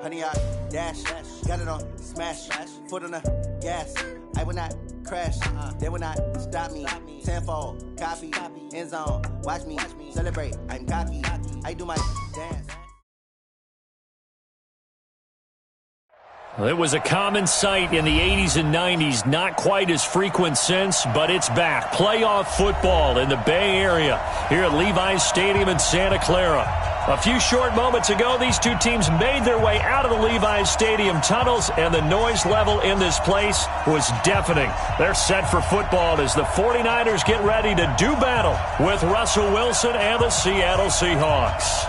Honey, I dash, got it on smash, foot on the gas. I will not crash, they will not stop me. Tenfold, copy, end zone, watch me celebrate. I'm cocky, I do my dance. It was a common sight in the 80s and 90s, not quite as frequent since, but it's back. Playoff football in the Bay Area here at Levi's Stadium in Santa Clara. A few short moments ago, these two teams made their way out of the Levi's Stadium tunnels, and the noise level in this place was deafening. They're set for football as the 49ers get ready to do battle with Russell Wilson and the Seattle Seahawks.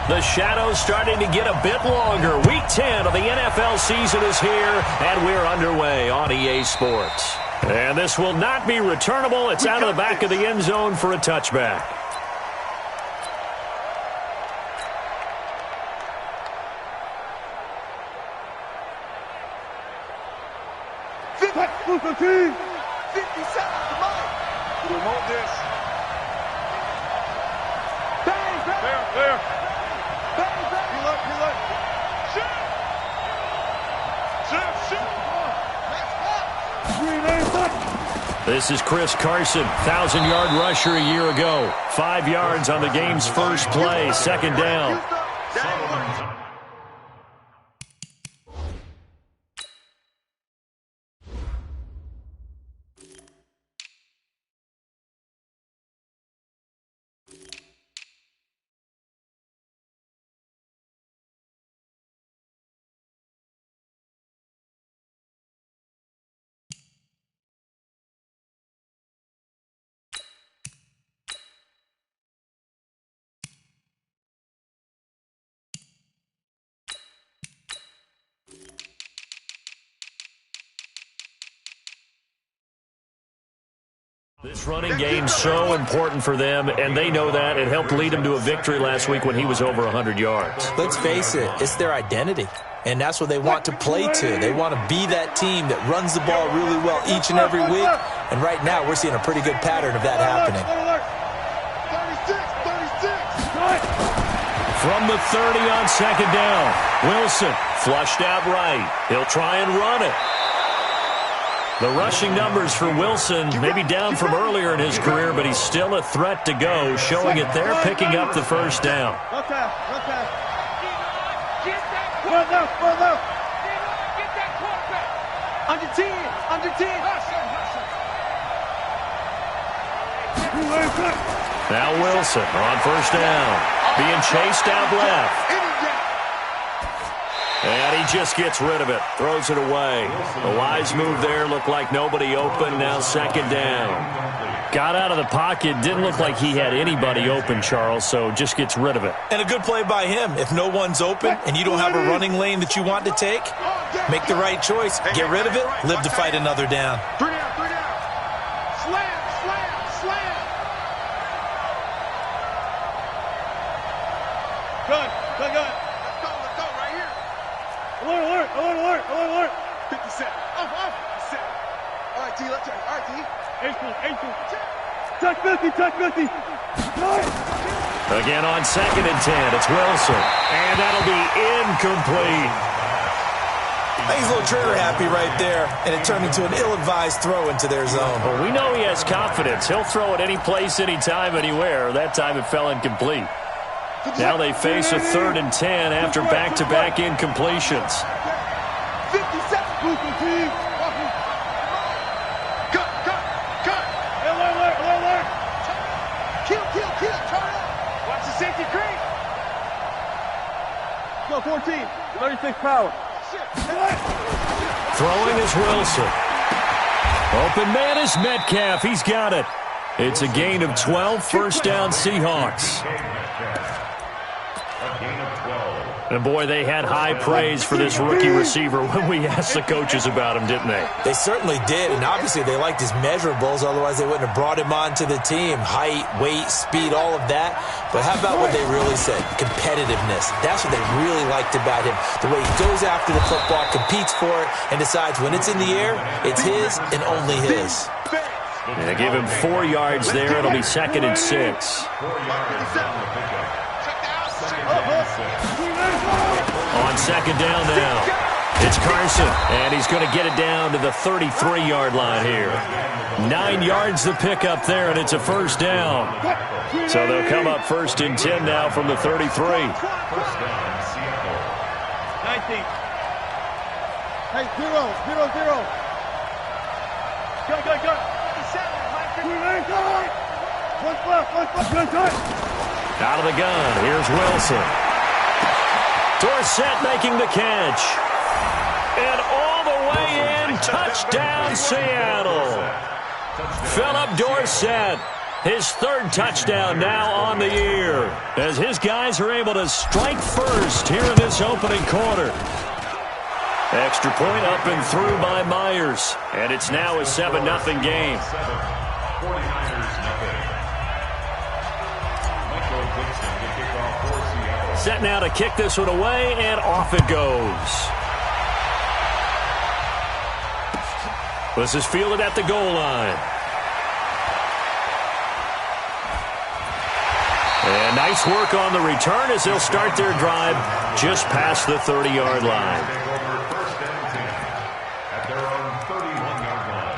The shadows starting to get a bit longer. Week 10 of the NFL season is here, and we're underway on EA Sports. And this will not be returnable. It's out of the back of the end zone for a touchback. Remote this. There. This is Chris Carson, 1,000-yard rusher a year ago. 5 yards on the game's first play, second down. This running game's so important for them, and they know that. It helped lead them to a victory last week when he was over 100 yards. Let's face it, it's their identity, and that's what they want to play to. They want to be that team that runs the ball really well each and every week, and right now we're seeing a pretty good pattern of that happening. 36. From the 30 on second down, Wilson flushed out right. He'll try and run it. The rushing numbers for Wilson may be down from earlier in his career, but he's still a threat to go, showing it there, picking up the first down. Okay. Under 10. Now Wilson on first down, being chased out left. And he just gets rid of it, throws it away. A wise move there, looked like nobody open, now second down. Got out of the pocket, didn't look like he had anybody open, Charles, so just gets rid of it. And a good play by him. If no one's open and you don't have a running lane that you want to take, make the right choice. Get rid of it, live to fight another down. 3 down. Slam. Good. Let's go, right here. Alert. 57. Off. 57. All right, T, let's check. All right, T. 8 Touch 50. Again on second and 10, it's Wilson. And that'll be incomplete. I think he's a little trigger happy right there, and it turned into an ill-advised throw into their zone. Well, we know he has confidence. He'll throw it any place, anytime, anywhere. That time it fell incompletes. Now they face a 3rd and 10 after back-to-back incompletions. 57. Cut. Alert. Kill. Turn up. Watch the safety creep. Go, 14. 36 power. Throwing is Wilson. Open man is Metcalf. He's got it. It's a gain of 12, first down Seahawks. And, boy, they had high praise for this rookie receiver when we asked the coaches about him, didn't they? They certainly did, and obviously they liked his measurables. Otherwise, they wouldn't have brought him onto the team. Height, weight, speed, all of that. But how about what they really said? Competitiveness. That's what they really liked about him. The way he goes after the football, competes for it, and decides when it's in the air, it's his and only his. They give him 4 yards there. It'll be 2nd and 6. On 2nd down now. It's Carson, and he's going to get it down to the 33-yard line here. 9 yards the pickup there, and it's a 1st down. So they'll come up 1st and 10 now from the 33. 19. Hey, 0, 0, 0. Go, go, go. Out of the gun, here's Wilson. Dorsett making the catch. And all the way in, touchdown Seattle. Philip Dorsett, his 3rd touchdown now on the year, as his guys are able to strike first here in this opening quarter. Extra point up and through by Myers, and it's now a 7-0 game. Set now to kick this one away, and off it goes. This is fielded at the goal line. And nice work on the return as they'll start their drive just past the 30-yard line. At their own 31-yard line.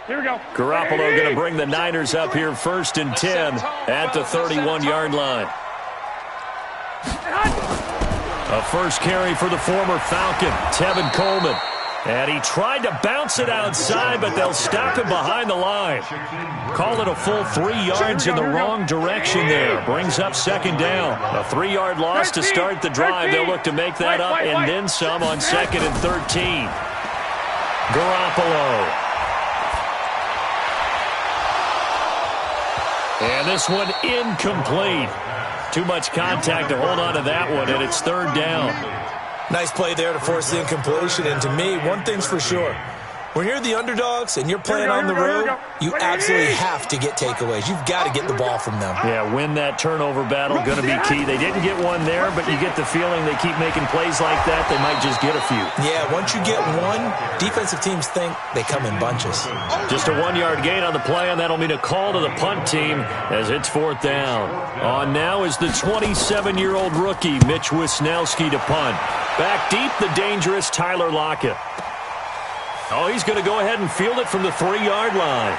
Here we go. Garoppolo going to bring the Niners up here 1st and 10 at the 31-yard line. A first carry for the former Falcon, Tevin Coleman. And he tried to bounce it outside, but they'll stop him behind the line. Call it a full 3 yards in the wrong direction there. Brings up 2nd down. A 3-yard loss to start the drive. They'll look to make that up and then some on 2nd and 13. Garoppolo. And this one incomplete. Too much contact to hold on to that one, and it's 3rd down. Nice play there to force the incompletion. And to me, one thing's for sure. When you're the underdogs and you're playing on the road, you absolutely have to get takeaways. You've got to get the ball from them. Yeah, win that turnover battle, going to be key. They didn't get one there, but you get the feeling they keep making plays like that, they might just get a few. Yeah, once you get one, defensive teams think they come in bunches. Just a 1-yard gain on the play, and that'll mean a call to the punt team as it's 4th down. On now is the 27-year-old rookie, Mitch Wisnowski, to punt. Back deep, the dangerous Tyler Lockett. Oh, he's going to go ahead and field it from the 3-yard line.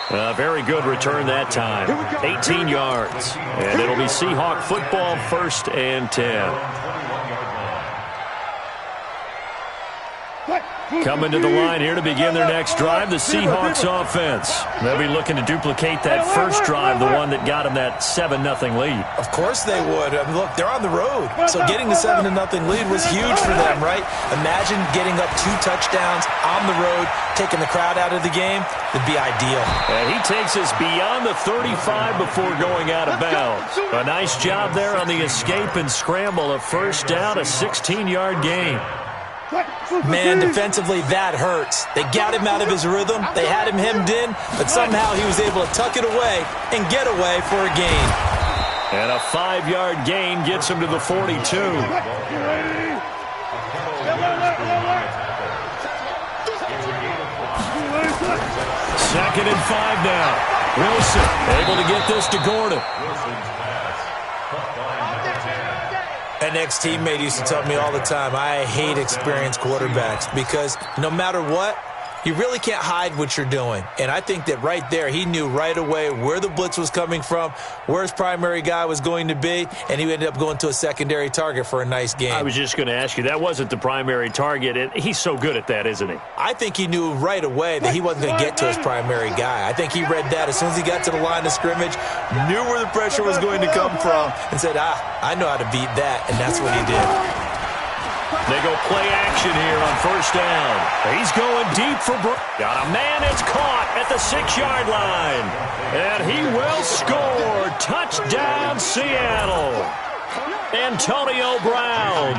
A very good return that time. 18 yards. And it'll be Seahawk football, 1st and 10. Coming to the line here to begin their next drive, the Seahawks offense. They'll be looking to duplicate that first drive, the one that got them that 7-0 lead. Of course they would. I mean, look, they're on the road. So getting the 7-0 lead was huge for them, right? Imagine getting up 2 touchdowns on the road, taking the crowd out of the game. It'd be ideal. And he takes us beyond the 35 before going out of bounds. A nice job there on the escape and scramble. A 1st down, a 16-yard gain. Man, defensively, that hurts. They got him out of his rhythm. They had him hemmed in, but somehow he was able to tuck it away and get away for a gain. And a 5-yard gain gets him to the 42. 2nd and 5 now. Wilson able to get this to Gordon. An ex-teammate used to tell me all the time, I hate experienced quarterbacks because no matter what, you really can't hide what you're doing. And I think that right there, he knew right away where the blitz was coming from, where his primary guy was going to be, and he ended up going to a secondary target for a nice game. I was just going to ask you, that wasn't the primary target, and he's so good at that, isn't he? I think he knew right away that he wasn't going to get to his primary guy. I think he read that as soon as he got to the line of scrimmage, knew where the pressure was going to come from, and said, I know how to beat that, and that's what he did. They go play action here on first down. He's going deep for got a man. It's caught at the 6-yard line. And he will score. Touchdown, Seattle. Antonio Brown,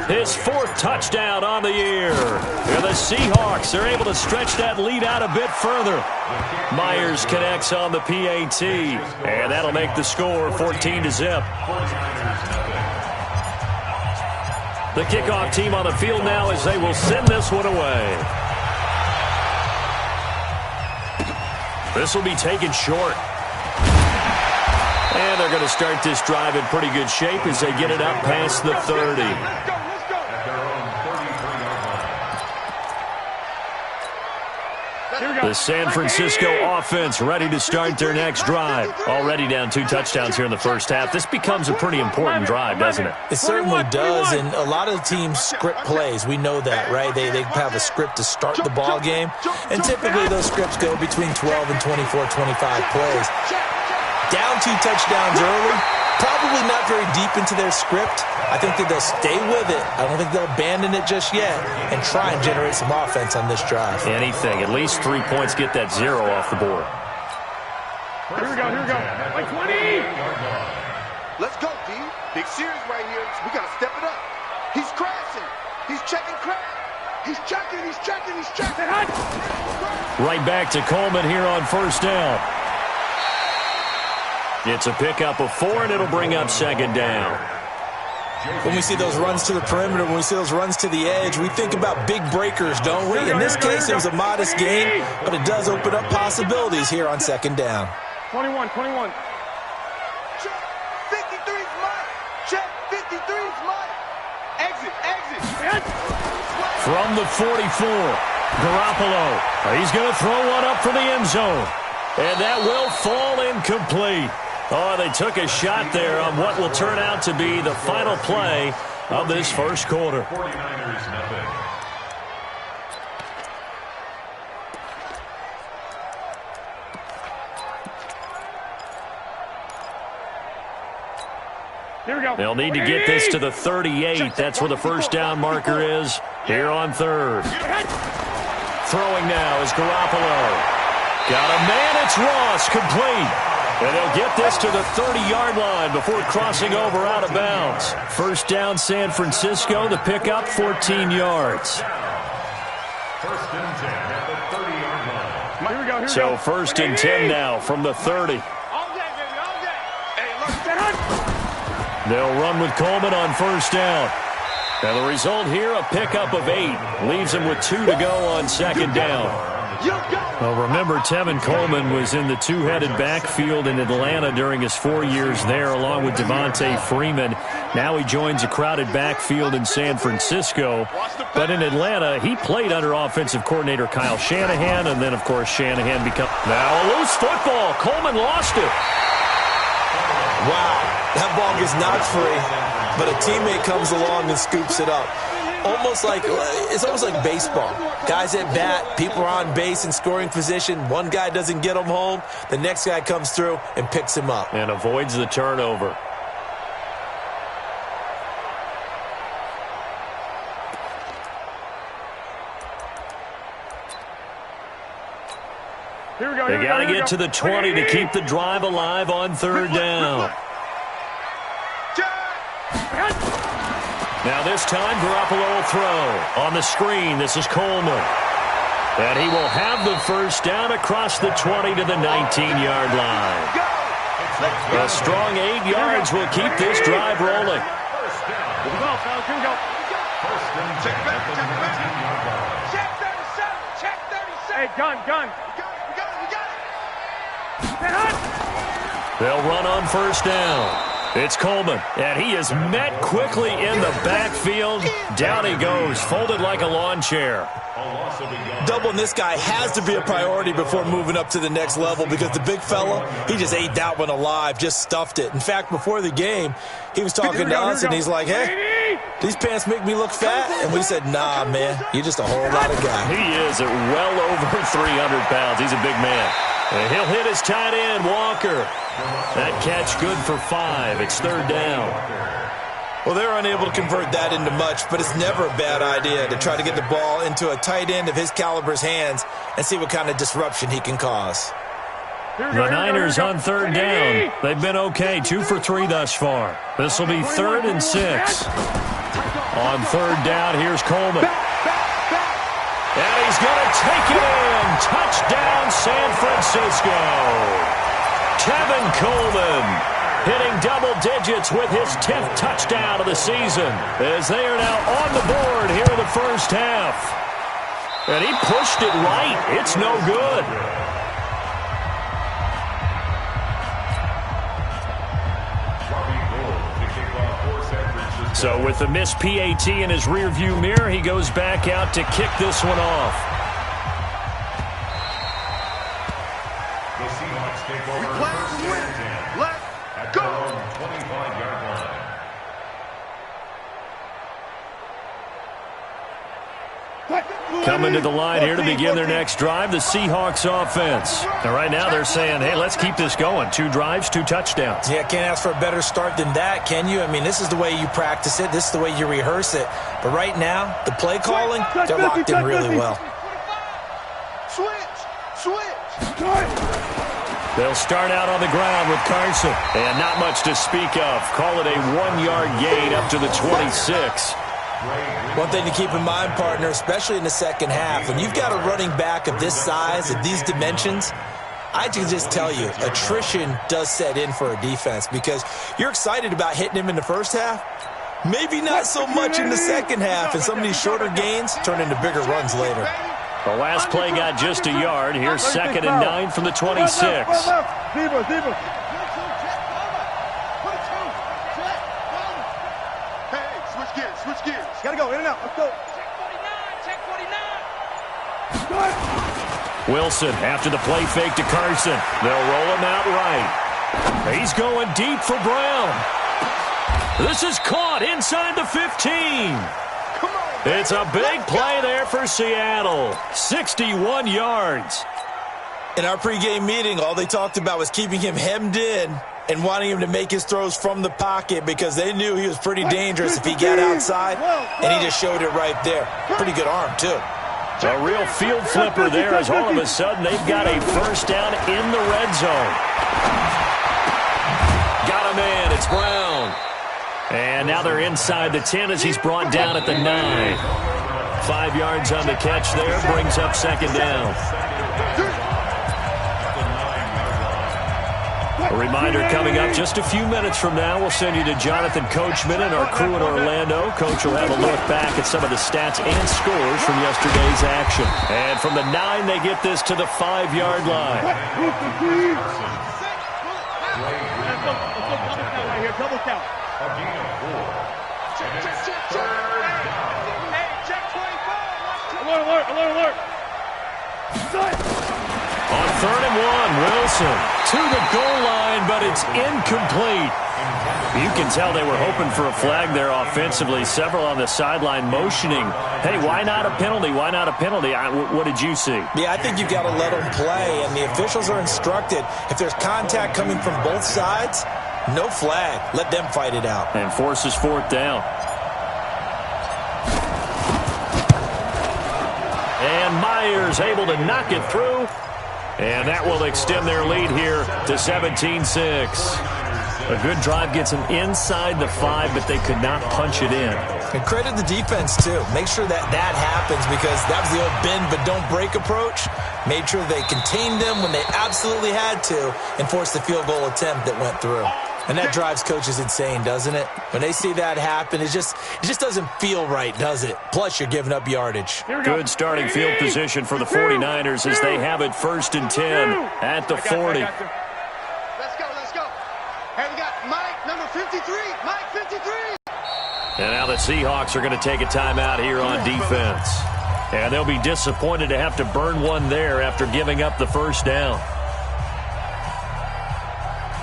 his 4th touchdown on the year. And the Seahawks are able to stretch that lead out a bit further. Myers connects on the PAT, and that'll make the score 14-0. The kickoff team on the field now as they will send this one away. This will be taken short. And they're going to start this drive in pretty good shape as they get it up past the 30. The San Francisco offense ready to start their next drive. Already down 2 touchdowns here in the first half. This becomes a pretty important drive, doesn't it? It certainly does, and a lot of teams script plays. We know that, right? They have a script to start the ball game, and typically those scripts go between 12 and 24, 25 plays. Down 2 touchdowns early, probably not very deep into their script. I think that they'll stay with it. I don't think they'll abandon it just yet and try and generate some offense on this drive. Anything. At least 3 points, get that 0 off the board. Here we go. Like 20. Let's go, D. Big series right here. We got to step it up. He's crashing. He's checking crash. He's checking. Right back to Coleman here on first down. It's a pickup of 4, and it'll bring up second down. When we see those runs to the perimeter, when we see those runs to the edge, we think about big breakers, don't we? In this case, it was a modest gain, but it does open up possibilities here on second down. 21. Check 53's mine. Check 53's mine. Exit. From the 44, Garoppolo. He's going to throw one up for the end zone. And that will fall incomplete. Oh, they took a shot there on what will turn out to be the final play of this first quarter. 49ers nothing. Here we go. They'll need to get this to the 38. That's where the first down marker is here on third. Throwing now is Garoppolo. Got a man, it's Ross, complete. And they'll get this to the 30-yard line before crossing over out of bounds. First down, San Francisco. The pickup, 14 yards. First and 10 at the 30-yard line. Here we go. So first and 10 now from the 30. All day, baby, all day. Hey, look. They'll run with Coleman on first down. And the result here, a pickup of 8. Leaves him with 2 to go on second down. Well, remember, Tevin Coleman was in the 2-headed backfield in Atlanta during his 4 years there, along with Devontae Freeman. Now he joins a crowded backfield in San Francisco. But in Atlanta, he played under offensive coordinator Kyle Shanahan, and then, of course, Shanahan became... Now a loose football. Coleman lost it. Wow, that ball gets knocked free, but a teammate comes along and scoops it up. It's almost like baseball. Guys at bat, people are on base in scoring position. One guy doesn't get him home. The next guy comes through and picks him up. And avoids the turnover. They got to get to the 20 to keep the drive alive on third down. Now this time, Garoppolo will throw. On the screen, this is Coleman. And he will have the first down across the 20 to the 19-yard line. A strong 8 yards will keep this drive rolling. First down. Here we go, fellas. Here we go. First and 10 at the 19-yard line. Check 37. Check 37. Hey, gun. We got it. They'll run on first down. It's Coleman, and he is met quickly in the backfield. Down he goes, folded like a lawn chair. Doubling this guy has to be a priority before moving up to the next level because the big fella, he just ate that one alive, just stuffed it. In fact, before the game, he was talking to us, and he's like, hey, these pants make me look fat. And we said, nah, man, you're just a whole lot of guy. He is at well over 300 pounds. He's a big man. And he'll hit his tight end, Walker. That catch good for 5. It's 3rd down. Well, they're unable to convert that into much, but it's never a bad idea to try to get the ball into a tight end of his caliber's hands and see what kind of disruption he can cause. The Niners on 3rd down. They've been okay, 2 for 3 thus far. This will be 3rd and 6. On 3rd down, here's Coleman. And he's going to take it in. Touchdown, San Francisco. Tevin Coleman hitting double digits with his 10th touchdown of the season as they are now on the board here in the first half. And he pushed it right. It's no good. So with the missed PAT in his rearview mirror, he goes back out to kick this one off. The Seahawks take over first and 10. Let's go! 25-yard line. Coming to the line here to begin their next drive, the Seahawks offense. And right now they're saying, hey, let's keep this going. 2 drives, 2 touchdowns. Yeah, can't ask for a better start than that, can you? I mean, this is the way you practice it. This is the way you rehearse it. But right now, the play calling, they're locked in really well. Switch! They'll start out on the ground with Carson. And not much to speak of. Call it a 1-yard gain up to the 26. One thing to keep in mind, partner, especially in the second half, when you've got a running back of this size, of these dimensions, I can just tell you, attrition does set in for a defense because you're excited about hitting him in the first half. Maybe not so much in the second half, and some of these shorter gains turn into bigger runs later. The last play got just a yard. Here's 2nd and 9 from the 26. Switch gears. Gotta go, in and out. Let's go. Check 49. Wilson after the play fake to Carson. They'll roll him out right. He's going deep for Brown. This is caught inside the 15. It's a big play there for Seattle. 61 yards. In our pregame meeting, all they talked about was keeping him hemmed in and wanting him to make his throws from the pocket because they knew he was pretty dangerous if he got outside, and he just showed it right there. Pretty good arm, too. A real field flipper there as all of a sudden they've got a first down in the red zone. Got a man. It's Brown. And now they're inside the 10 as he's brought down at the 9. 5 yards on the catch there. Brings up 2nd down. A reminder coming up just a few minutes from now, we'll send you to Jonathan Coachman and our crew in Orlando. Coach will have a look back at some of the stats and scores from yesterday's action. And from the 9, they get this to the 5-yard line. Double count. A gain of 4. Check. Hey, check 24. Alert. On 3rd and 1, Wilson to the goal line, but it's incomplete. You can tell they were hoping for a flag there offensively. Several on the sideline motioning, hey, why not a penalty? Why not a penalty? What did you see? Yeah, I think you've got to let them play, and the officials are instructed if there's contact coming from both sides, no flag. Let them fight it out. And forces 4th down. And Myers able to knock it through. And that will extend their lead here to 17-6. A good drive gets them inside the 5, but they could not punch it in. And credit the defense, too. Make sure that happens because that was the old bend but don't break approach. Made sure they contained them when they absolutely had to and forced the field goal attempt that went through. And that drives coaches insane, doesn't it? When they see that happen, it just doesn't feel right, does it? Plus, you're giving up yardage. Good starting field position for the 49ers as they have it 1st and 10 at the 40. Let's go. Hey, we got Mike, number 53. Mike, 53. And now the Seahawks are going to take a timeout here on defense. And they'll be disappointed to have to burn one there after giving up the first down.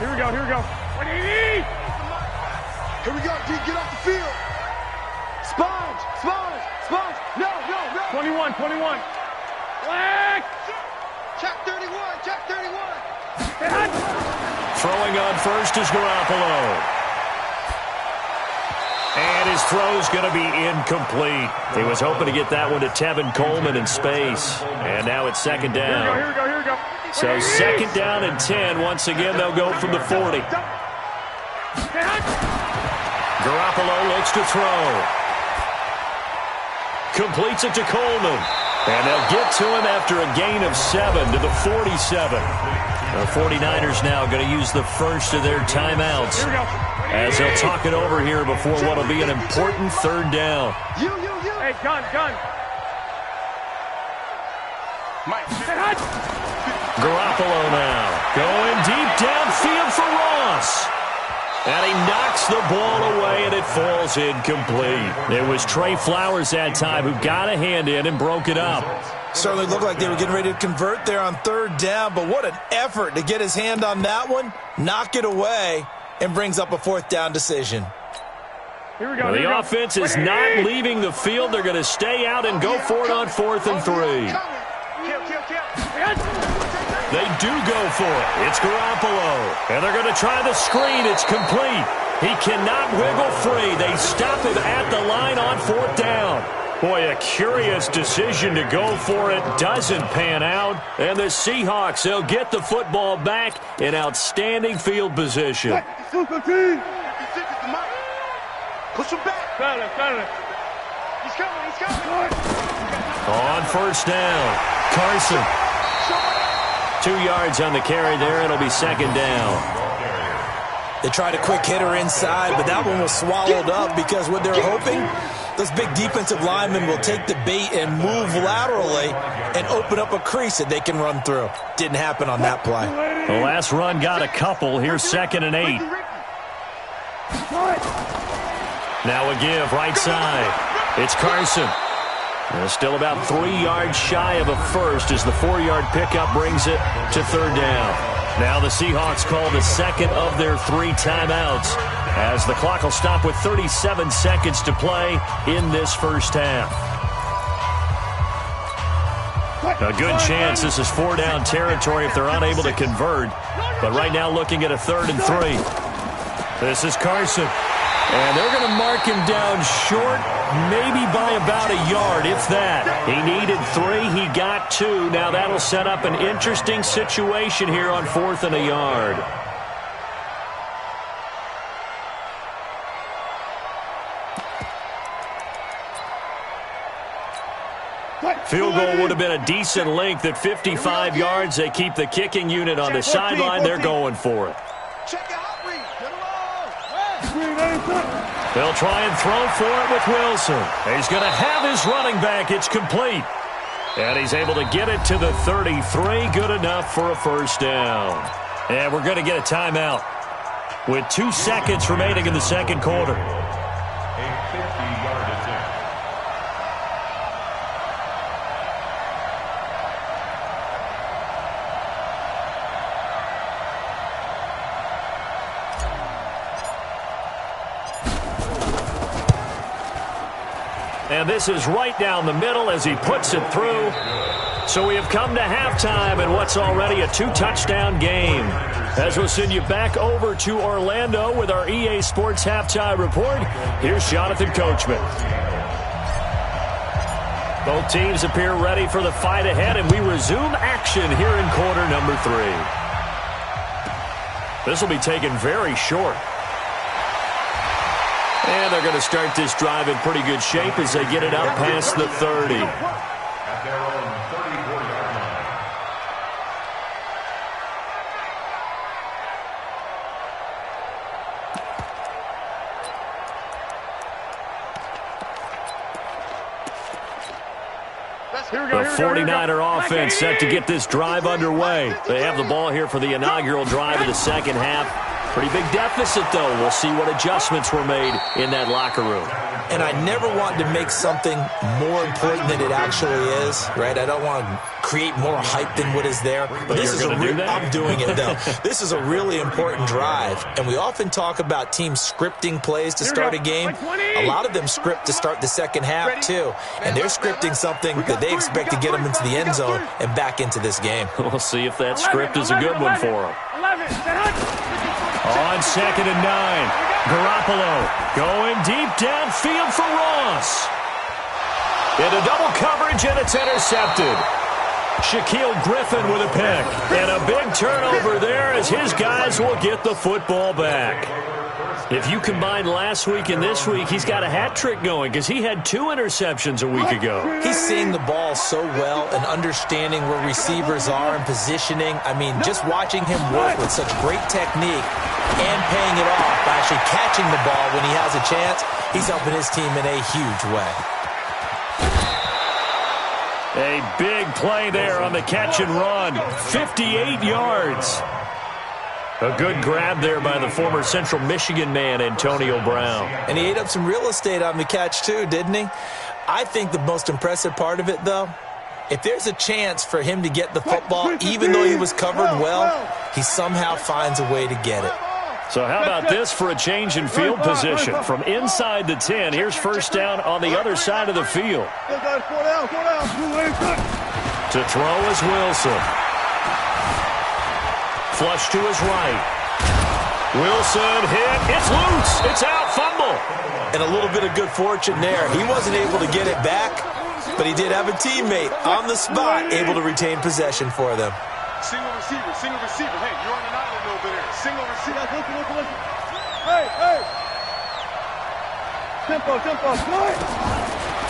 Here we go, here we go. What do you need? Here we go, D. Get off the field. Sponge, sponge, sponge. No, no, no. 21, 21. Black. Check 31, check 31. Throwing on first is Garoppolo. And his throw's going to be incomplete. He was hoping to get that one to Tevin Coleman in space. And now it's second down. Here we go, here we go, here we go. So second down and 10. Once again, they'll go from the 40. Garoppolo looks to throw. Completes it to Coleman. And they'll get to him after a gain of 7 to the 47. The 49ers now going to use the first of their timeouts as they'll talk it over here before what will be an important third down. Hey, gun. Garoppolo now going deep downfield for Ross. And he knocks the ball away, and it falls incomplete. It was Trey Flowers that time who got a hand in and broke it up. Certainly looked like they were getting ready to convert there on third down, but what an effort to get his hand on that one, knock it away, and brings up a fourth down decision. Here we go. Well, the offense is not leaving the field. They're going to stay out and go for it on 4th and 3. They do go for it. It's Garoppolo. And they're going to try the screen. It's complete. He cannot wiggle free. They stop him at the line on 4th down. Boy, a curious decision to go for it. Doesn't pan out. And the Seahawks, they'll get the football back in outstanding field position. Push him back. He's coming. On first down, Carson. 2 yards on the carry there. It'll be second down. They tried a quick hitter inside, but that one was swallowed up because what they're hoping, those big defensive linemen will take the bait and move laterally and open up a crease that they can run through. Didn't happen on that play. The last run got a couple. Here's 2nd and 8. Now a give right side. It's Carson. Still about 3 yards shy of a first as the 4-yard pickup brings it to third down. Now the Seahawks call the second of their 3 timeouts as the clock will stop with 37 seconds to play in this first half. A good chance this is 4-down territory if they're unable to convert. But right now looking at a 3rd and 3. This is Carson. And they're going to mark him down short, maybe by about a yard, if that. He needed 3. He got 2. Now that'll set up an interesting situation here on 4th and a yard. Field goal would have been a decent length at 55 yards. They keep the kicking unit on the sideline. They're going for it. They'll try and throw for it with Wilson. He's going to have his running back. It's complete. And he's able to get it to the 33. Good enough for a first down. And we're going to get a timeout with 2 seconds remaining in the second quarter. A 50-yard attempt. And this is right down the middle as he puts it through. So we have come to halftime in what's already a 2-touchdown game. As we'll send you back over to Orlando with our EA Sports Halftime Report, here's Jonathan Coachman. Both teams appear ready for the fight ahead, and we resume action here in quarter number 3. This will be taken very short. And they're going to start this drive in pretty good shape as they get it up past the 30. At their own 34-yard line. The 49er offense set to get this drive underway. They have the ball here for the inaugural drive of the second half. Pretty big deficit, though. We'll see what adjustments were made in that locker room. And I never want to make something more important than it actually is, right? I don't want to create more hype than what is there. But this is I'm doing it, though. This is a really important drive. And we often talk about teams scripting plays to start a game. A lot of them script to start the second half, too. And they're scripting something that they expect to get them into the end zone and back into this game. We'll see if that script is a good one for them. On 2nd and 9, Garoppolo going deep downfield for Ross. Into double coverage, and it's intercepted. Shaquille Griffin with a pick. And a big turnover there as his guys will get the football back. If you combine last week and this week, he's got a hat trick going because he had 2 interceptions a week ago. He's seeing the ball so well and understanding where receivers are and positioning. I mean, just watching him work with such great technique and paying it off by actually catching the ball when he has a chance, he's helping his team in a huge way. A big play there on the catch and run. 58 yards. A good grab there by the former Central Michigan man, Antonio Brown. And he ate up some real estate on the catch, too, didn't he? I think the most impressive part of it, though, if there's a chance for him to get the football, even though he was covered well, he somehow finds a way to get it. So how about this for a change in field position? From inside the 10, here's first down on the other side of the field. To throw is Wilson. Flush to his right. Wilson hit. It's loose. It's out. Fumble. And a little bit of good fortune there. He wasn't able to get it back, but he did have a teammate on the spot able to retain possession for them. Single receiver, single receiver. Hey, you're on an island over there. Single receiver. Listen. Hey. Tempo.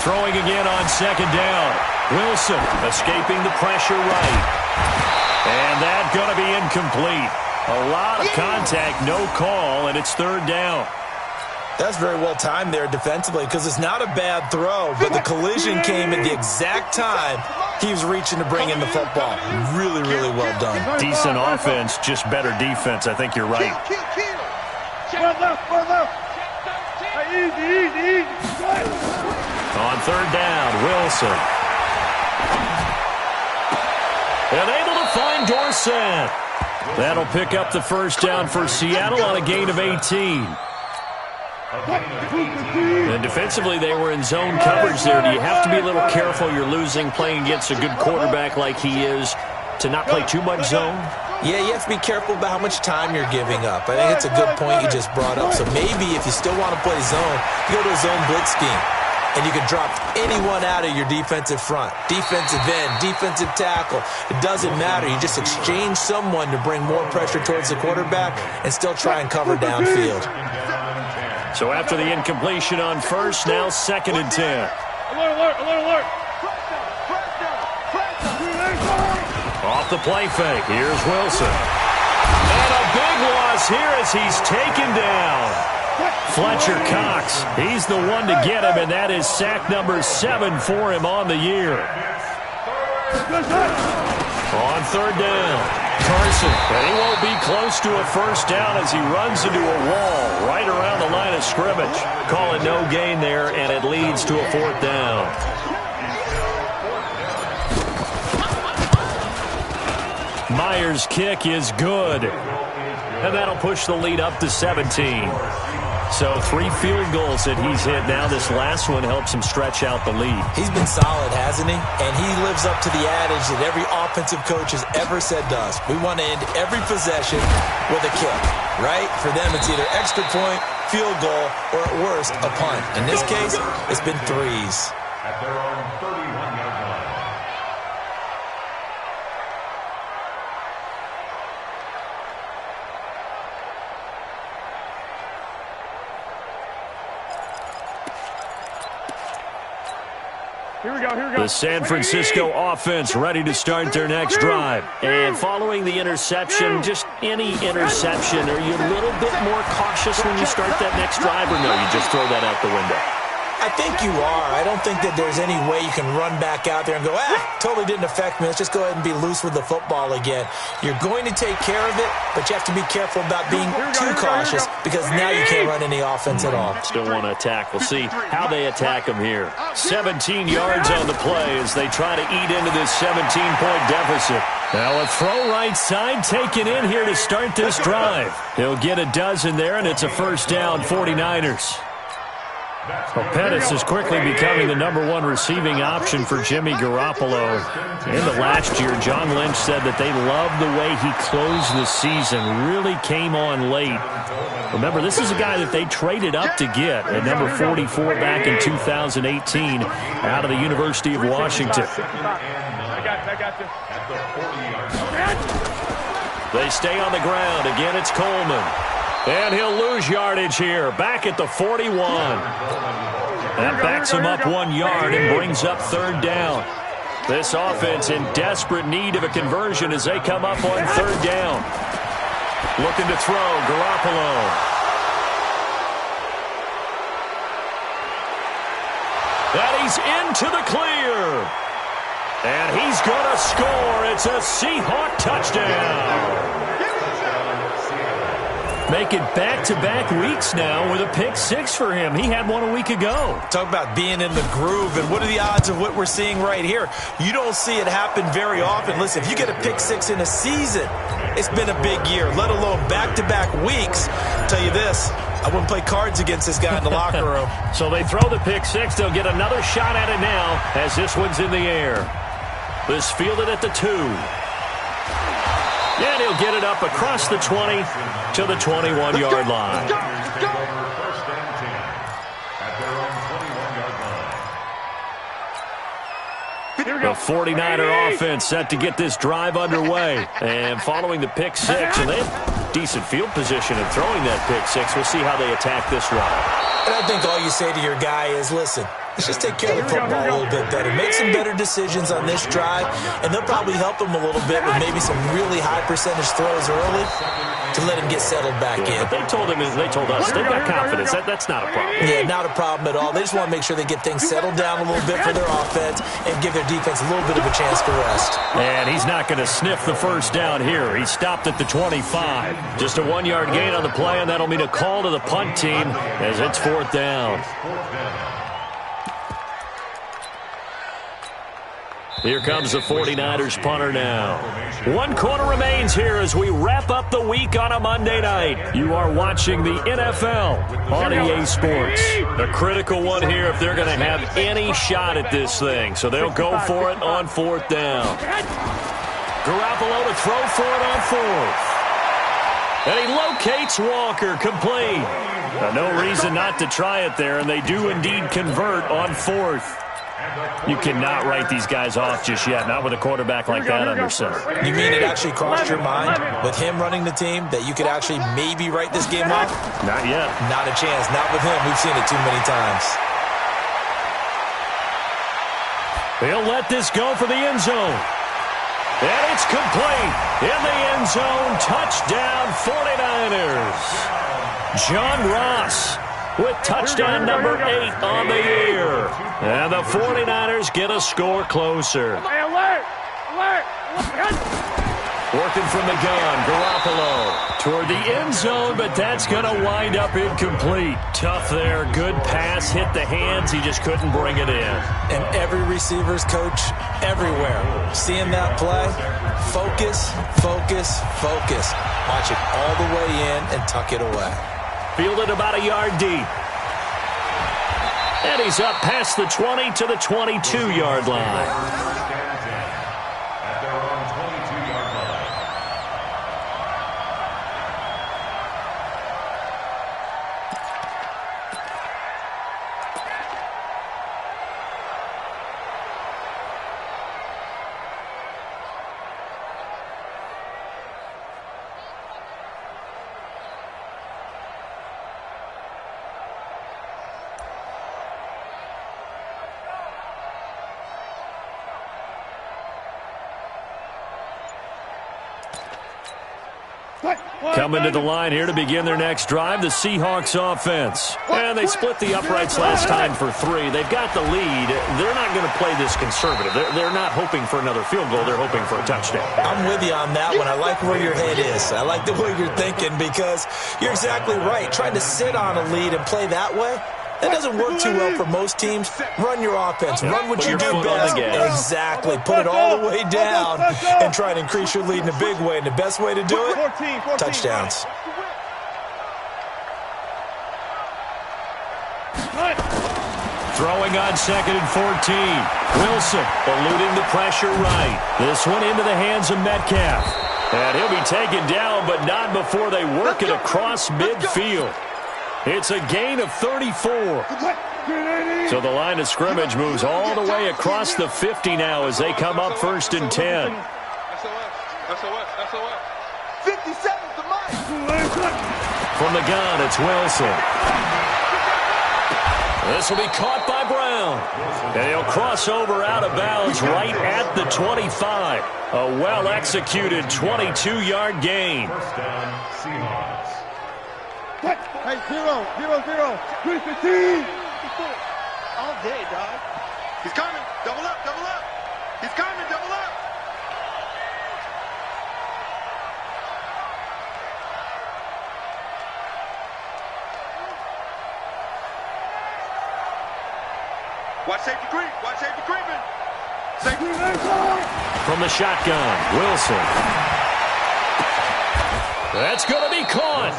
Throwing again on 2nd down. Wilson escaping the pressure right. And that's going to be incomplete. A lot of contact, no call, and it's 3rd down. That's very well timed there defensively because it's not a bad throw, but the collision came at the exact time he was reaching to bring in the football. Really, really well done. Decent offense, just better defense. I think you're right. Run left. Easy. On 3rd down, Wilson. And able to find Dorsett. That'll pick up the first down for Seattle on a gain of 18. And defensively, they were in zone coverage there. Do you have to be a little careful? You're losing playing against a good quarterback like he is to not play too much zone? Yeah, you have to be careful about how much time you're giving up. I think it's a good point you just brought up. So maybe if you still want to play zone, you go to a zone blitz scheme. And you can drop anyone out of your defensive front. Defensive end, defensive tackle. It doesn't matter. You just exchange someone to bring more pressure towards the quarterback and still try and cover downfield. So after the incompletion on first, now 2nd and 10. Alert. Off the play fake. Here's Wilson. And a big loss here as he's taken down. Fletcher Cox, he's the one to get him, and that is sack number 7 for him on the year. On 3rd down, Carson, and he won't be close to a first down as he runs into a wall right around the line of scrimmage. Call it no gain there, and it leads to a 4th down. Myers' kick is good, and that'll push the lead up to 17. So 3 field goals that he's hit now. This last one helps him stretch out the lead. He's been solid, hasn't he? And he lives up to the adage that every offensive coach has ever said to us. We want to end every possession with a kick, right? For them, it's either extra point, field goal, or at worst, a punt. In this case, it's been 3s. At their own 31-yard line. Here we go. The San Francisco offense ready to start their next drive. And following the interception, just any interception, are you a little bit more cautious when you start that next drive, or no, you just throw that out the window? I think you are. I don't think that there's any way you can run back out there and go, totally didn't affect me. Let's just go ahead and be loose with the football again. You're going to take care of it, but you have to be careful about being too cautious because now you can't run any offense at all. Still want to attack. We'll see how they attack them here. 17 yards on the play as they try to eat into this 17-point deficit. Now a throw right side taken in here to start this drive. He'll get a dozen there, and it's a first down, 49ers. Well, Pettis is quickly becoming the #1 receiving option for Jimmy Garoppolo. In the last year, John Lynch said that they loved the way he closed the season, really came on late. Remember, this is a guy that they traded up to get at number 44 back in 2018 out of the University of Washington. They stay on the ground. Again, it's Coleman. And he'll lose yardage here, back at the 41. That backs him up 1 yard and brings up third down. This offense in desperate need of a conversion as they come up on third down. Looking to throw, Garoppolo. And he's into the clear. And he's going to score. It's a Seahawk touchdown. Make it back-to-back weeks now with a pick-6 for him. He had one a week ago. Talk about being in the groove, and what are the odds of what we're seeing right here? You don't see it happen very often. Listen, if you get a pick-6 in a season, it's been a big year, let alone back-to-back weeks. I'll tell you this, I wouldn't play cards against this guy in the locker room. So they throw the pick-6. They'll get another shot at it now as this one's in the air. This fielded at the 2. And he'll get it up across the 20 to the 21-yard line. The 49er offense set to get this drive underway. And following the pick-6, and they have decent field position in throwing that pick-6. We'll see how they attack this drive. And I think all you say to your guy is, listen, let's just take care of the football a little bit better. Make some better decisions on this drive, and they'll probably help him a little bit with maybe some really high percentage throws early to let him get settled back in. But they told us they've got confidence. That's not a problem. Yeah, not a problem at all. They just want to make sure they get things settled down a little bit for their offense and give their defense a little bit of a chance to rest. And he's not going to sniff the first down here. He stopped at the 25. Just a 1-yard gain on the play, and that'll mean a call to the punt team as it's fourth down. Here comes the 49ers punter now. 1 quarter remains here as we wrap up the week on a Monday night. You are watching the NFL on EA Sports. A critical one here if they're going to have any shot at this thing. So they'll go for it on fourth down. Garoppolo to throw for it on fourth. And he locates Walker, complete. Now, no reason not to try it there, and they do indeed convert on fourth. You cannot write these guys off just yet, not with a quarterback like that under center. You mean it actually crossed your mind with him running the team that you could actually maybe write this game off? Not yet. Not a chance. Not with him. We've seen it too many times. They'll let this go for the end zone. And it's complete. In the end zone, touchdown 49ers. John Ross with touchdown number 8 on the year. And the 49ers get a score closer. Hey, alert! Alert! Working from the gun, Garoppolo toward the end zone, but that's going to wind up incomplete. Tough there, good pass, hit the hands, he just couldn't bring it in. And every receiver's coach everywhere, seeing that play, focus, focus, focus. Watch it all the way in and tuck it away. Fielded about a yard deep. And he's up past the 20 to the 22-yard line. Coming to the line here to begin their next drive, the Seahawks offense. And they split the uprights last time for 3. They've got the lead. They're not going to play this conservative. They're not hoping for another field goal. They're hoping for a touchdown. I'm with you on that one. I like where your head is. I like the way you're thinking because you're exactly right. Trying to sit on a lead and play that way, that doesn't work too well for most teams. Run your offense. Run what you do best. Exactly. Put it all the way down and try and increase your lead in a big way. And the best way to do it, touchdowns. Throwing on 2nd and 14. Wilson eluding the pressure right. This one into the hands of Metcalf. And he'll be taken down, but not before they work it across midfield. It's a gain of 34. So the line of scrimmage moves all the way across the 50 now as they come up 1st and 10. 57's the mark. From the gun, it's Wilson. This will be caught by Brown. And he'll cross over out of bounds right at the 25. A well-executed 22-yard gain. First down, Seahawks. Hey, 0-0-0. 3-15. All day, dog. He's coming. Double up, double up. He's coming, double up. Watch safety creep. Watch safety creeping. Safety. From the shotgun, Wilson. That's going to be caught.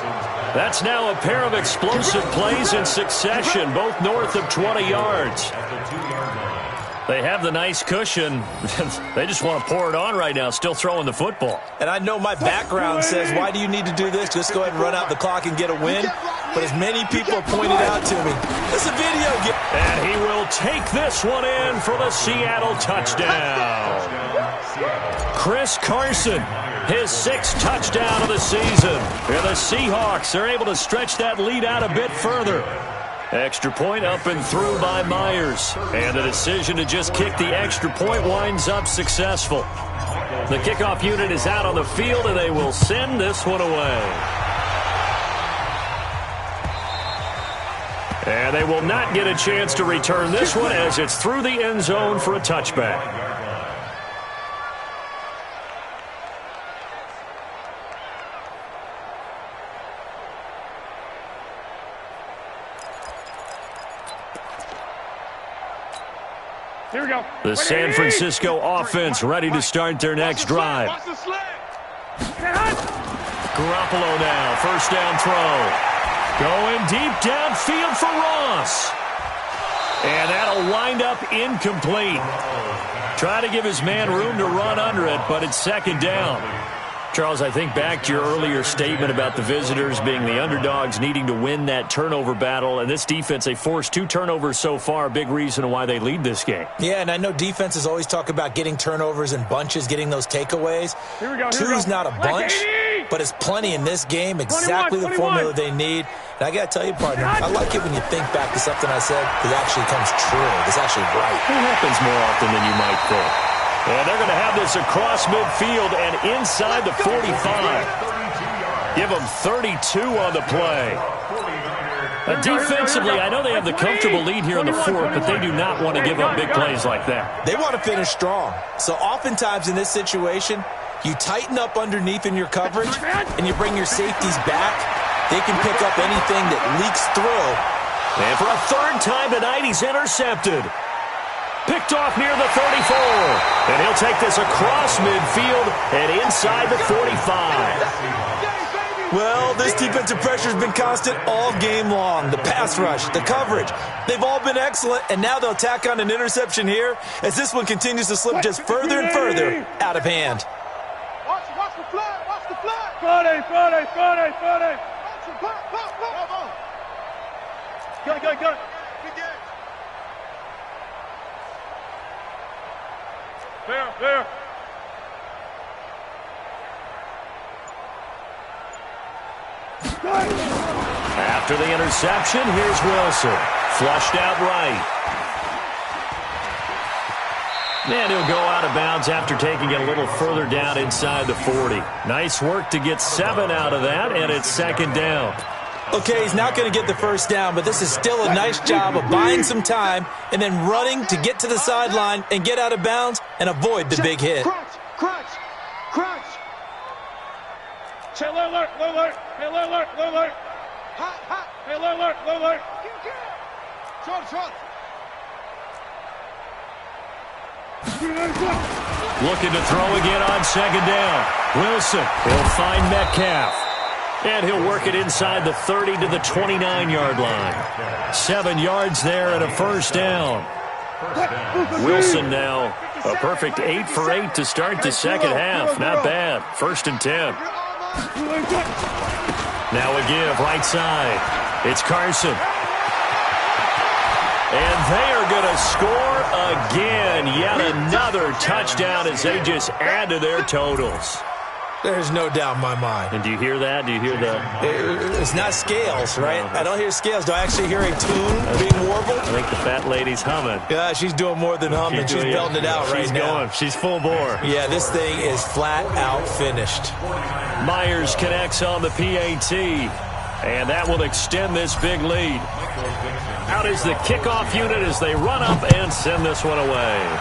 That's now a pair of explosive plays in succession, both north of 20 yards. They have the nice cushion. They just want to pour it on right now, still throwing the football. And I know my background says, why do you need to do this? Just go ahead and run out the clock and get a win. But as many people have pointed out to me, it's a video game. And he will take this one in for the Seattle touchdown. Chris Carson, his 6th touchdown of the season. And the Seahawks are able to stretch that lead out a bit further. Extra point up and through by Myers. And the decision to just kick the extra point winds up successful. The kickoff unit is out on the field, and they will send this one away. And they will not get a chance to return this one as it's through the end zone for a touchback. Here we go. The San Francisco offense ready to start their next drive. Garoppolo now, first down throw. Going deep downfield for Ross. And that'll wind up incomplete. Try to give his man room to run under it, but it's 2nd down. Charles, I think back to your earlier statement about the visitors being the underdogs needing to win that turnover battle. And this defense, they forced 2 turnovers so far, a big reason why they lead this game. Yeah, and I know defenses always talk about getting turnovers in bunches, getting those takeaways. Here we go. 2's not a bunch, but it's plenty in this game, exactly 21. the formula they need. And I got to tell you, partner, I like it when you think back to something I said that actually comes true. It's actually right. It happens more often than you might think. And they're going to have this across midfield and inside the 45. Give them 32 on the play. Defensively, I know they have the comfortable lead here in the 4th, but they do not want to give up big plays like that. They want to finish strong. So oftentimes in this situation, you tighten up underneath in your coverage, and you bring your safeties back. They can pick up anything that leaks through. And for a 3rd time tonight, he's intercepted. Picked off near the 34. And he'll take this across midfield and inside the 45. Well, this defensive pressure has been constant all game long. The pass rush, the coverage, they've all been excellent, and now they'll tack on an interception here as this one continues to slip just further and further out of hand. Watch the flag, watch the flag. Friday. Watch the flag, Good. Good game. There. After the interception, here's Wilson. Flushed out right. And he'll go out of bounds after taking it a little further down inside the 40. Nice work to get 7 out of that, and it's second down. Okay, he's not going to get the first down, but this is still a nice job of buying some time and then running to get to the sideline and get out of bounds and avoid the big hit. Crunch, crunch, crunch. Hey, alert, alert, hey, alert, alert. Hot, hot. Hey, alert, alert. Short, short. Looking to throw again on second down. Wilson, he'll find Metcalf. And he'll work it inside the 30 to the 29-yard line. 7 yards there and a first down. Wilson now a perfect 8 for 8 to start the second half. Not bad. 1st and 10. Now a give right side. It's Carson. And they are going to score again. Yet another touchdown as they just add to their totals. There's no doubt in my mind. And do you hear that? Do you hear that? It's not scales, right? I don't hear scales. Do I actually hear a tune being warbled? I think the fat lady's humming. Yeah, she's doing more than humming. She's belting it out right now. She's full bore. Yeah, this thing is flat out finished. Myers connects on the PAT, and that will extend this big lead. Out is the kickoff unit as they run up and send this one away.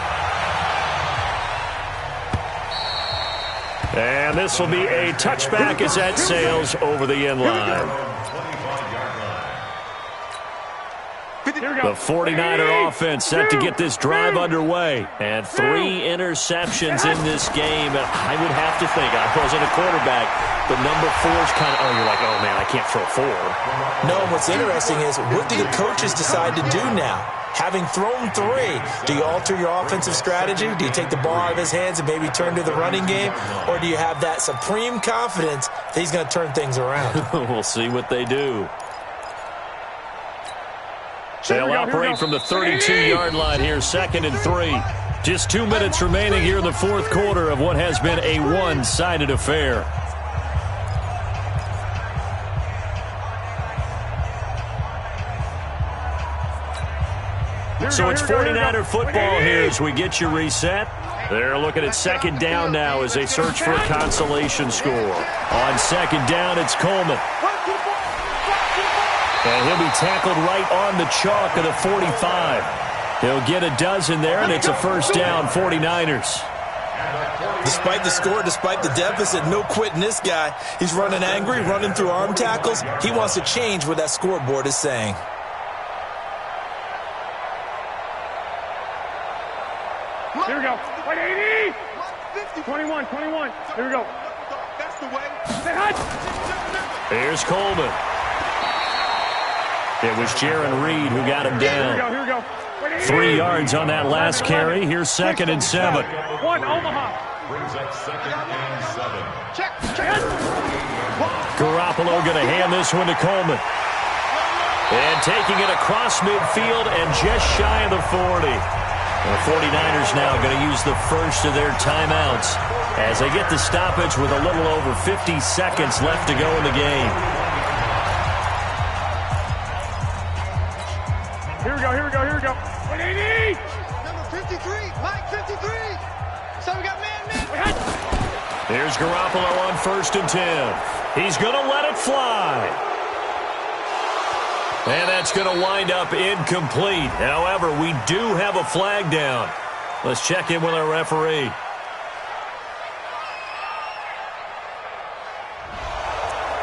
And this will be a touchback as that sails over the end line. The 49er offense set to get this drive underway. And 3 interceptions in this game. And I would have to think, I wasn't a quarterback, but number 4 is kind of, you're like, oh, man, I can't throw 4. No, what's interesting is, what do the coaches decide to do now? Having thrown 3, do you alter your offensive strategy? Do you take the ball out of his hands and maybe turn to the running game? Or do you have that supreme confidence that he's going to turn things around? We'll see what they do. They'll operate from the 32-yard line here, 2nd and 3. Just 2 minutes remaining here in the 4th quarter of what has been a one-sided affair. So it's 49er football here as we get you reset. They're looking at second down now as they search for a consolation score. On second down, it's Coleman. And he'll be tackled right on the chalk of the 45. He'll get a dozen there, and it's a first down, 49ers. Despite the score, despite the deficit, no quitting this guy. He's running angry, running through arm tackles. He wants to change what that scoreboard is saying. Here we go. 180. 21, 21. Here we go. That's the way. Here's Coleman. It was Jaron Reed who got him down. Here we go. 3 yards on that last carry. Here's 2nd and 7. 1 Omaha. Brings up 2nd and 7. Check. Garoppolo going to hand this one to Coleman. And taking it across midfield and just shy of the 40. The 49ers now going to use the first of their timeouts as they get the stoppage with a little over 50 seconds left to go in the game. Here we go, here we go, here we go. 180! Number 53, Mike 53. So we got man. Here's Garoppolo on 1st and 10. He's going to let it fly. And that's going to wind up incomplete. However, we do have a flag down. Let's check in with our referee.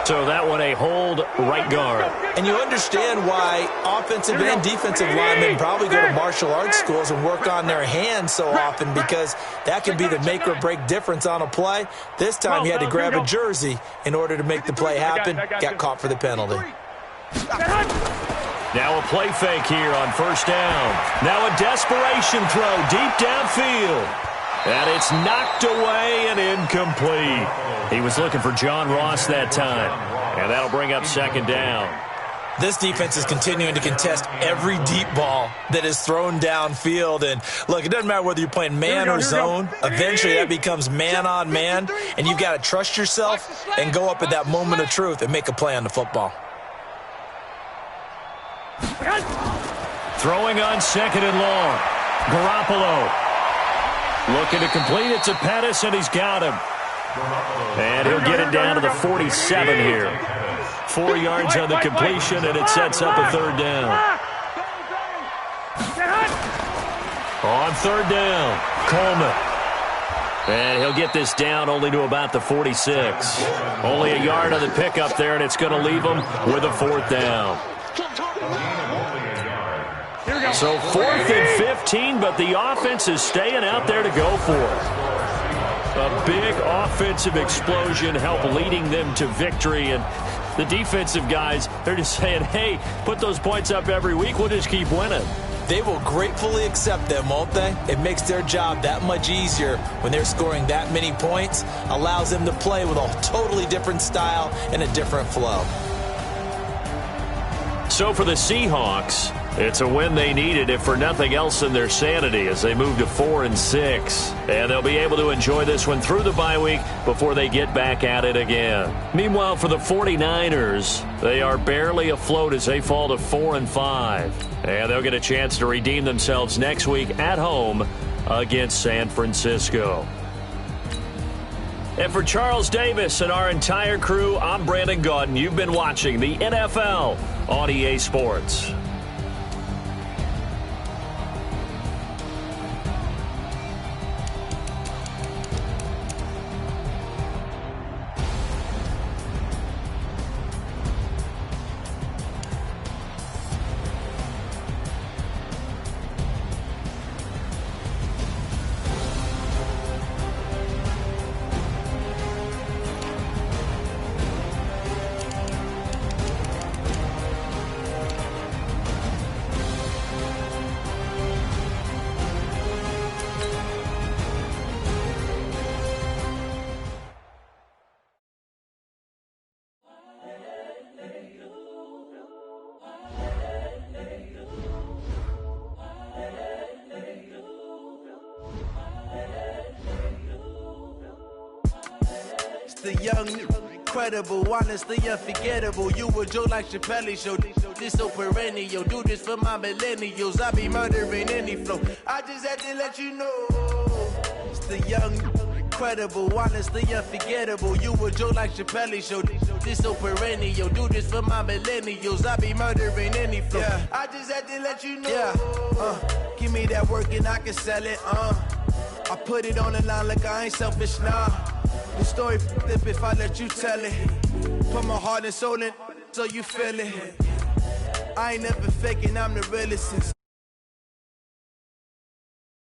So that one a hold right guard. And you understand why offensive and defensive linemen probably go to martial arts schools and work on their hands so often, because that could be the make or break difference on a play. This time he had to grab a jersey in order to make the play happen. Got caught for the penalty. Now a play fake here on 1st down. Now a desperation throw deep downfield. And it's knocked away and incomplete. He was looking for John Ross that time. And that'll bring up 2nd down. This defense is continuing to contest every deep ball that is thrown downfield. And look, it doesn't matter whether you're playing man or zone. Eventually that becomes man on man. And you've got to trust yourself and go up at that moment of truth and make a play on the football. Throwing on 2nd and long. Garoppolo. Looking to complete it to Pettis, and he's got him. And he'll get it down to the 47 here. 4 yards on the completion, and it sets up a third down. On third down, Coleman. And he'll get this down only to about the 46. Only a yard on the pickup there, and it's going to leave him with a fourth down. So 4th and 15, but the offense is staying out there to go for it. A big offensive explosion helped leading them to victory, and the defensive guys, they're just saying, hey, put those points up every week, we'll just keep winning. They will gratefully accept them, won't they? It makes their job that much easier when they're scoring that many points, allows them to play with a totally different style and a different flow. So for the Seahawks, it's a win they needed, if for nothing else than their sanity, as they move to 4-6. And they'll be able to enjoy this one through the bye week before they get back at it again. Meanwhile, for the 49ers, they are barely afloat as they fall to 4-5. And they'll get a chance to redeem themselves next week at home against San Francisco. And for Charles Davis and our entire crew, I'm Brandon Gaudin. You've been watching the NFL on EA Sports. The young, incredible, honestly unforgettable. You a joke like Chappelle Show. This so perennial. Do this for my millennials. I be murdering any flow. I just had to let you know. It's the young, incredible, honestly unforgettable. You a joke like Chappelle Show. This so perennial. Do this for my millennials. I be murdering any flow. Yeah. I just had to let you know. Yeah. Give me that work and I can sell it. I put it on the line like I ain't selfish, nah. The story flip if I let you tell it. Put my heart and soul in so you feel it. I ain't never faking, I'm the realest.